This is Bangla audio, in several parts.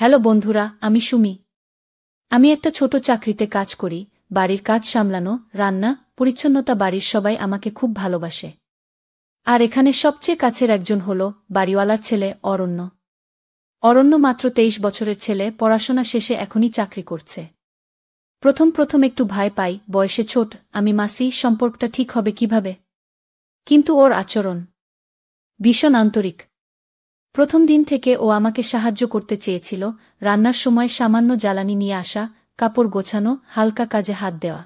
হ্যালো বন্ধুরা, আমি সুমি। আমি একটা ছোট চাকরিতে কাজ করি। বাড়ির কাজ সামলানো, রান্না, পরিচ্ছন্নতা, বাড়ির সবাই আমাকে খুব ভালোবাসে। আর এখানে সবচেয়ে কাছের একজন হল বাড়িওয়ালার ছেলে অরণ্য। অরণ্য মাত্র 23 বছরের ছেলে, পড়াশোনা শেষে এখনই চাকরি করছে। প্রথম প্রথম একটু ভয় পাই, বয়সে ছোট, আমি মাসি, সম্পর্কটা ঠিক হবে কিভাবে। কিন্তু ওর আচরণ ভীষণ আন্তরিক। প্রথম দিন থেকে ও আমাকে সাহায্য করতে চেয়েছিল, রান্নার সময় সামান্য জ্বালানি নিয়ে আসা, কাপড় গোছানো, হালকা কাজে হাত দেওয়া।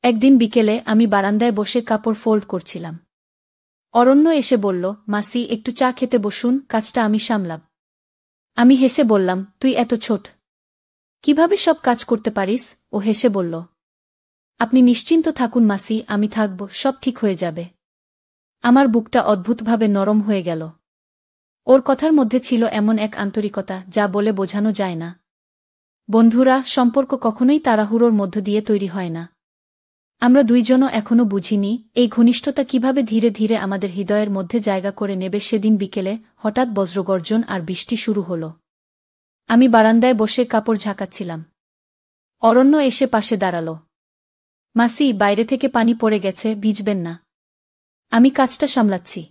একদিন বিকেলে আমি বারান্দায় বসে কাপড় ফোল্ড করছিলাম। অরণ্য এসে বলল, মাসি একটু চা খেতে বসুন, কাজটা আমি সামলাব। আমি হেসে বললাম, তুই এত ছোট, কিভাবে সব কাজ করতে পারিস? ও হেসে বলল, আপনি নিশ্চিন্ত থাকুন মাসি, আমি থাকব, সব ঠিক হয়ে যাবে। আমার বুকটা অদ্ভুতভাবে নরম হয়ে গেল। ওর কথার মধ্যে ছিল এমন এক আন্তরিকতা যা বলে বোঝানো যায় না। বন্ধুরা, সম্পর্ক কখনোই তাড়াহুড়োর মধ্য দিয়ে তৈরি হয় না। আমরা দুইজনও এখনো বুঝিনি এই ঘনিষ্ঠতা কিভাবে ধীরে ধীরে আমাদের হৃদয়ের মধ্যে জায়গা করে নেবে। সেদিন বিকেলে হঠাৎ বজ্রগর্জন আর বৃষ্টি শুরু হল। আমি বারান্দায় বসে কাপড় ঝাঁকাচ্ছিলাম। অরণ্য এসে পাশে দাঁড়াল। মাসি, বাইরে থেকে পানি পড়ে গেছে, ভিজবেন না। আমি কাজটা সামলাচ্ছি।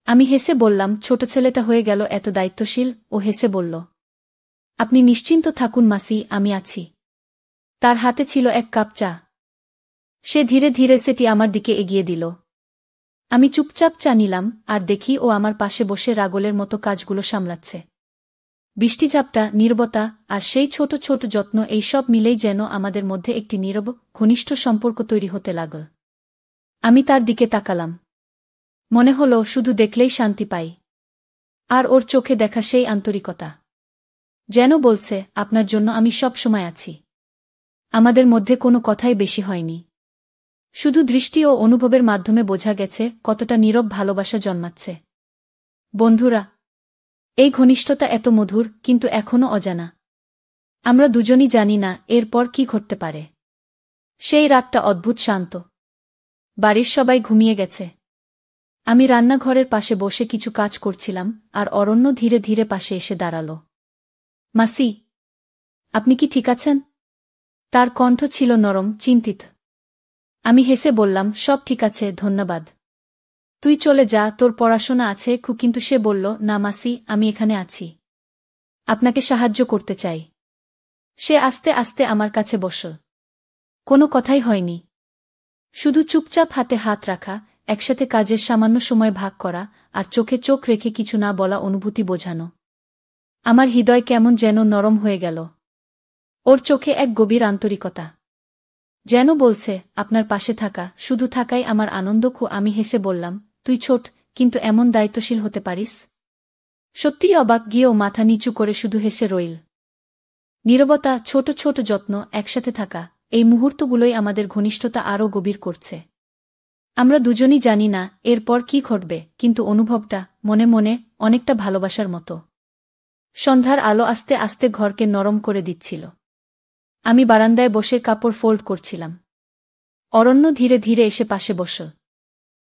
আমি হেসে বললাম, ছোট ছেলেটা হয়ে গেল এত দায়িত্বশীল। ও হেসে বলল, আপনি নিশ্চিন্ত থাকুন মাসি, আমি আছি। তার হাতে ছিল এক কাপ চা। সে ধীরে ধীরে সেটি আমার দিকে এগিয়ে দিল। আমি চুপচাপ চা নিলাম আর দেখি ও আমার পাশে বসে রাগলের মতো কাজগুলো সামলাচ্ছে। বৃষ্টিঝাপটা, নীরবতা আর সেই ছোট ছোট যত্ন, এই সব মিলেই যেন আমাদের মধ্যে একটি নীরব, ঘনিষ্ঠ সম্পর্ক তৈরি হতে লাগল। আমি তার দিকে তাকালাম। মনে হলো শুধু দেখলেই শান্তি পাই। আর ওর চোখে দেখা সেই আন্তরিকতা যেন বলছে, আপনার জন্য আমি সব সময় আছি। আমাদের মধ্যে কোনো কথাই বেশি হয়নি, শুধু দৃষ্টি ও অনুভবের মাধ্যমে বোঝা গেছে কতটা নীরব ভালোবাসা জন্মাচ্ছে। বন্ধুরা, এই ঘনিষ্ঠতা এত মধুর, কিন্তু এখনও অজানা। আমরা দুজনই জানি না এরপর কি ঘটতে পারে। সেই রাতটা অদ্ভুত শান্ত। বাড়ির সবাই ঘুমিয়ে গেছে। আমি রান্নাঘরের পাশে বসে কিছু কাজ করছিলাম, আর অরণ্য ধীরে ধীরে পাশে এসে দাঁড়াল। মাসি, আপনি কি ঠিক আছেন? তার কণ্ঠ ছিল নরম, চিন্তিত। আমি হেসে বললাম, সব ঠিক আছে, ধন্যবাদ। তুই চলে যা, তোর পড়াশোনা আছে। কিন্তু সে বলল, না মাসি, আমি এখানে আছি, আপনাকে সাহায্য করতে চাই। সে আস্তে আস্তে আমার কাছে বসল। কোনো কথাই হয়নি, শুধু চুপচাপ হাতে হাত রাখা, একসাথে কাজের সামান্য সময় ভাগ করা, আর চোখে চোখ রেখে কিছু না বলা অনুভূতি বোঝানো। আমার হৃদয় কেমন যেন নরম হয়ে গেল। ওর চোখে এক গভীর আন্তরিকতা, যেন বলছে, আপনার পাশে থাকা, শুধু থাকাই আমার আনন্দ। আমি হেসে বললাম, তুই ছোট, কিন্তু এমন দায়িত্বশীল হতে পারিস। সত্যিই অবাক গিয়েও মাথা নিচু করে শুধু হেসে রইল। নীরবতা, ছোট ছোট যত্ন, একসাথে থাকা, এই মুহূর্তগুলোই আমাদের ঘনিষ্ঠতা আরও গভীর করছে। আমরা দুজনই জানি না এরপর কি ঘটবে, কিন্তু অনুভবটা মনে মনে অনেকটা ভালোবাসার মতো। সন্ধ্যার আলো আস্তে আস্তে ঘরকে নরম করে দিচ্ছিল। আমি বারান্দায় বসে কাপড় ফোল্ড করছিলাম। অরণ্য ধীরে ধীরে এসে পাশে বসল।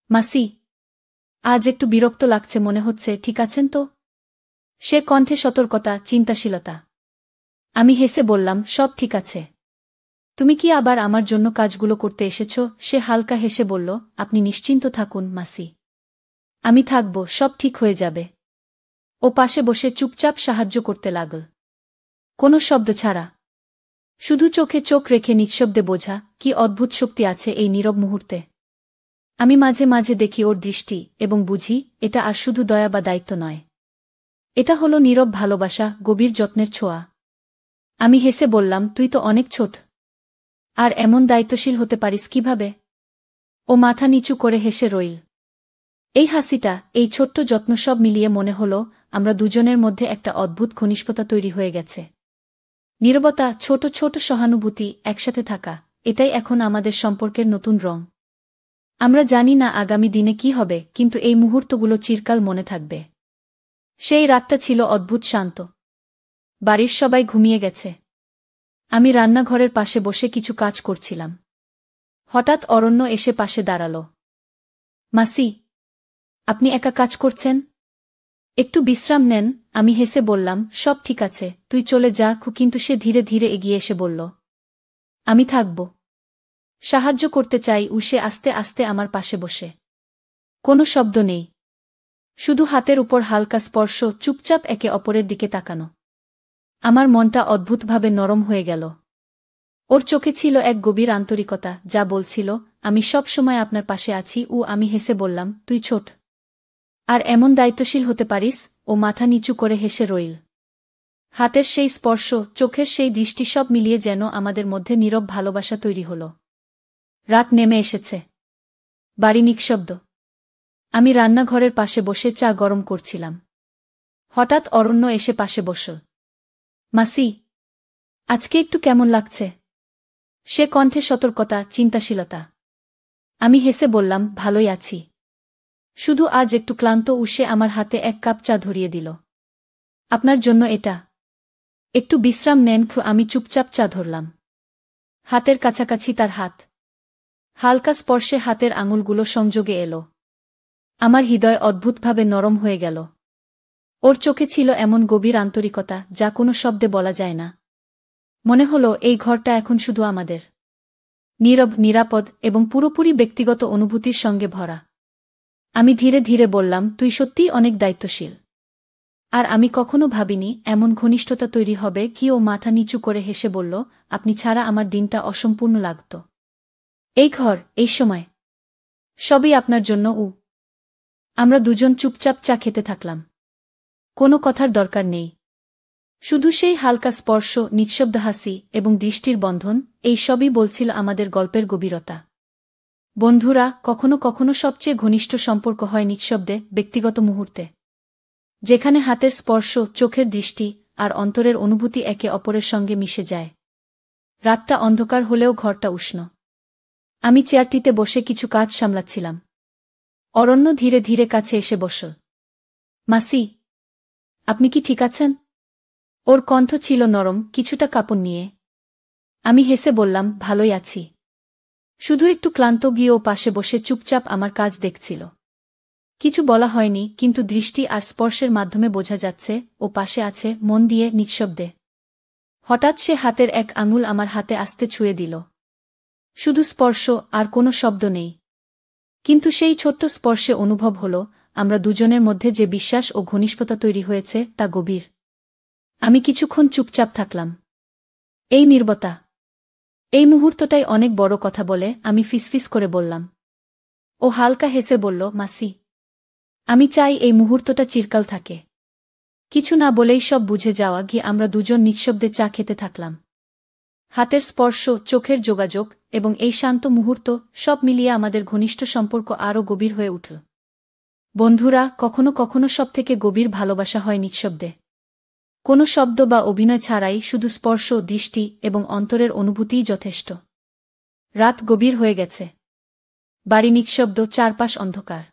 মাসি, আজ একটু বিরক্ত লাগছে মনে হচ্ছে, ঠিক আছেন তো? সে কণ্ঠে সতর্কতা, চিন্তাশীলতা। আমি হেসে বললাম, সব ঠিক আছে। তুমি কি আবার আমার জন্য কাজগুলো করতে এসেছ? সে হালকা হেসে বলল, আপনি নিশ্চিন্ত থাকুন মাসি, আমি থাকব, সব ঠিক হয়ে যাবে। ও পাশে বসে চুপচাপ সাহায্য করতে লাগল, কোনো শব্দ ছাড়া, শুধু চোখে চোখ রেখে নিঃশব্দে বোঝা কি অদ্ভুত শক্তি আছে এই নীরব মুহূর্তে। আমি মাঝে মাঝে দেখি ওর দৃষ্টি এবং বুঝি এটা আর শুধু দয়া বা দায়িত্ব নয়, এটা হলো নীরব ভালোবাসা, গভীর যত্নের ছোঁয়া। আমি হেসে বললাম, তুই তো অনেক ছোট, আর এমন দায়িত্বশীল হতে পারিস কিভাবে? ও মাথা নিচু করে হেসে রইল। এই হাসিটা, এই ছোট্ট যত্ন, সব মিলিয়ে মনে হলো আমরা দুজনের মধ্যে একটা অদ্ভুত ঘনিষ্ঠতা তৈরি হয়ে গেছে। নীরবতা, ছোট ছোট সহানুভূতি, একসাথে থাকা, এটাই এখন আমাদের সম্পর্কের নতুন রং। আমরা জানি না আগামী দিনে কি হবে, কিন্তু এই মুহূর্তগুলো চিরকাল মনে থাকবে। সেই রাতটা ছিল অদ্ভুত শান্ত। বাড়ির সবাই ঘুমিয়ে গেছে। আমি রান্নাঘরের পাশে বসে কিছু কাজ করছিলাম। হঠাৎ অরণ্য এসে পাশে দাঁড়াল। মাসি, আপনি একা কাজ করছেন? একটু বিশ্রাম নেন, আমি হেসে বললাম, সব ঠিক আছে, তুই চলে যা। কিন্তু সে ধীরে ধীরে এগিয়ে এসে বলল, আমি থাকব। সাহায্য করতে চাই। সে আস্তে আস্তে আমার পাশে বসে। কোনো শব্দ নেই, শুধু হাতের উপর হালকা স্পর্শ, চুপচাপ একে অপরের দিকে তাকানো। আমার মনটা অদ্ভুতভাবে নরম হয়ে গেল। ওর চোখে ছিল এক গভীর আন্তরিকতা, যা বলছিল, আমি সব সময় আপনার পাশে আছি। আমি হেসে বললাম, তুই ছোট আর এমন দায়িত্বশীল হতে পারিস। ও মাথা নিচু করে হেসে রইল। হাতের সেই স্পর্শ, চোখের সেই দৃষ্টি, সব মিলিয়ে যেন আমাদের মধ্যে নীরব ভালোবাসা তৈরি হল। রাত নেমে এসেছে, বাড়ি নিঃশব্দ। আমি রান্নাঘরের পাশে বসে চা গরম করছিলাম। হঠাৎ অরণ্য এসে পাশে বসল। মাসি, আজকে একটু কেমন লাগছে? সে কণ্ঠে সতর্কতা, চিন্তাশীলতা। আমি হেসে বললাম, ভালোই আছি, শুধু আজ একটু ক্লান্ত। সে আমার হাতে এক কাপ চা ধরিয়ে দিল। আপনার জন্য এটা। একটু বিশ্রাম নেন। আমি চুপচাপ চা ধরলাম। হাতের কাছাকাছি তার হাত। হালকা স্পর্শে হাতের আঙুলগুলো সংযোগে এলো। আমার হৃদয় অদ্ভুতভাবে নরম হয়ে গেল। ওর চোখে ছিল এমন গভীর আন্তরিকতা, যা কোনো শব্দে বলা যায় না। মনে হলো এই ঘরটা এখন শুধু আমাদের। নীরব, নিরাপদ এবং পুরোপুরি ব্যক্তিগত অনুভূতির সঙ্গে ভরা। আমি ধীরে ধীরে বললাম, তুই সত্যিই অনেক দায়িত্বশীল। আর আমি কখনো ভাবিনি এমন ঘনিষ্ঠতা তৈরি হবে। ও মাথা নিচু করে হেসে বলল, আপনি ছাড়া আমার দিনটা অসম্পূর্ণ লাগত। এই ঘর, এই সময়, সবই আপনার জন্য। আমরা দুজন চুপচাপ চা খেতে থাকলাম। কোনো কথার দরকার নেই, শুধু সেই হালকা স্পর্শ, নিঃশব্দ হাসি এবং দৃষ্টির বন্ধন। এই সবই বলছিল আমাদের গল্পের গভীরতা। বন্ধুরা, কখনো কখনো সবচেয়ে ঘনিষ্ঠ সম্পর্ক হয় নিঃশব্দে, ব্যক্তিগত মুহূর্তে, যেখানে হাতের স্পর্শ, চোখের দৃষ্টি আর অন্তরের অনুভূতি একে অপরের সঙ্গে মিশে যায়। রাতটা অন্ধকার হলেও ঘরটা উষ্ণ। আমি চেয়ারটিতে বসে কিছু কাজ সামলাচ্ছিলাম। অরণ্য ধীরে ধীরে কাছে এসে বসল। মাসি, আপনি কি ঠিক আছেন? ওর কণ্ঠ ছিল নরম, কিছুটা কাঁপন নিয়ে। আমি হেসে বললাম, ভালোই আছি, শুধু একটু ক্লান্ত। ও পাশে বসে চুপচাপ আমার কাজ দেখছিল। কিছু বলা হয়নি, কিন্তু দৃষ্টি আর স্পর্শের মাধ্যমে বোঝা যাচ্ছে ও পাশে আছে, মন দিয়ে, নিঃশব্দে। হঠাৎ সে হাতের এক আঙুল আমার হাতে আস্তে ছুঁয়ে দিল। শুধু স্পর্শ, আর কোনো শব্দ নেই। কিন্তু সেই ছোট্ট স্পর্শে অনুভব হল, আমরা দুজনের মধ্যে যে বিশ্বাস ও ঘনিষ্ঠতা তৈরি হয়েছে, তা গভীর। আমি কিছুক্ষণ চুপচাপ থাকলাম। এই নীরবতা, এই মুহূর্তটাই অনেক বড় কথা বলে। আমি ফিসফিস করে বললাম। ও হালকা হেসে বলল, মাসি, আমি চাই এই মুহূর্তটা চিরকাল থাকে। কিছু না বলেই সব বুঝে যাওয়া। আমরা দুজন নিঃশব্দে চা খেতে থাকলাম। হাতের স্পর্শ, চোখের যোগাযোগ এবং এই শান্ত মুহূর্ত, সব মিলিয়ে আমাদের ঘনিষ্ঠ সম্পর্ক আরও গভীর হয়ে উঠল। বন্ধুরা, কখনো কখনো সবথেকে গভীর ভালোবাসা হয় নিঃশব্দে। কোনো শব্দ বা অভিনয় ছাড়াই, শুধু স্পর্শ, দৃষ্টি এবং অন্তরের অনুভূতিই যথেষ্ট। রাত গভীর হয়ে গেছে। বাড়ি নিঃশব্দ, চারপাশ অন্ধকার।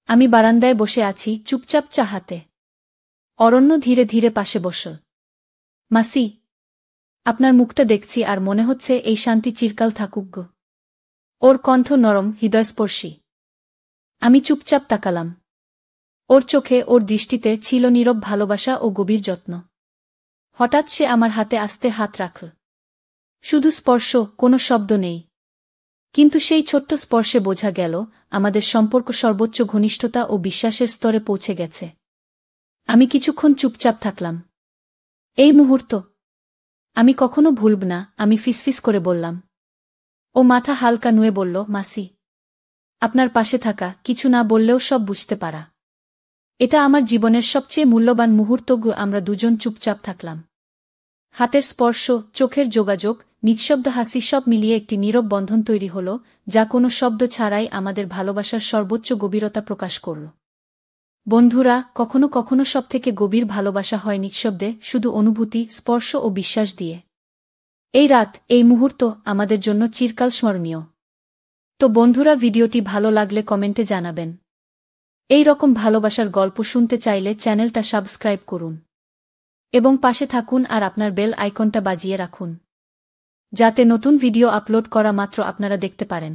আমি বারান্দায় বসে আছি, চুপচাপ চা হাতে। অরণ্য ধীরে ধীরে পাশে বসল। মাসি, আপনার মুখটা দেখছি আর মনে হচ্ছে এই শান্তি চিরকাল থাকুক গো। ওর কণ্ঠ নরম, হৃদয়স্পর্শী। আমি চুপচাপ তাকালাম। ওর চোখে, ওর দৃষ্টিতে ছিল নীরব ভালোবাসা ও গভীর যত্ন। হঠাৎ সে আমার হাতে আস্তে হাত রাখল। শুধু স্পর্শ, কোনো শব্দ নেই। কিন্তু সেই ছোট্ট স্পর্শে বোঝা গেল, আমাদের সম্পর্ক সর্বোচ্চ ঘনিষ্ঠতা ও বিশ্বাসের স্তরে পৌঁছে গেছে। আমি কিছুক্ষণ চুপচাপ থাকলাম। এই মুহূর্ত আমি কখনো ভুলব না। আমি ফিসফিস করে বললাম। ও মাথা হালকা নুয়ে বলল, মাসি, আপনার পাশে থাকা, কিছু না বললেও সব বুঝতে পারা, এটা আমার জীবনের সবচেয়ে মূল্যবান মুহূর্ত। আমরা দুজন চুপচাপ থাকলাম। হাতের স্পর্শ, চোখের যোগাযোগ, নিঃশব্দ হাসি, সব মিলিয়ে একটি নীরব বন্ধন তৈরি হল, যা কোনো শব্দ ছাড়াই আমাদের ভালোবাসার সর্বোচ্চ গভীরতা প্রকাশ করল। বন্ধুরা, কখনো কখনো সবথেকে গভীর ভালোবাসা হয় নিঃশব্দে, শুধু অনুভূতি, স্পর্শ ও বিশ্বাস দিয়ে। এই রাত, এই মুহূর্ত আমাদের জন্য চিরকাল স্মরণীয়। তো বন্ধুরা, ভিডিওটি ভালো লাগলে কমেন্টে জানাবেন। এই রকম ভালোবাসার গল্প শুনতে চাইলে চ্যানেলটা সাবস্ক্রাইব করুন এবং পাশে থাকুন আর আপনার বেল আইকনটা বাজিয়ে রাখুন, যাতে নতুন ভিডিও আপলোড করা মাত্র আপনারা দেখতে পারেন।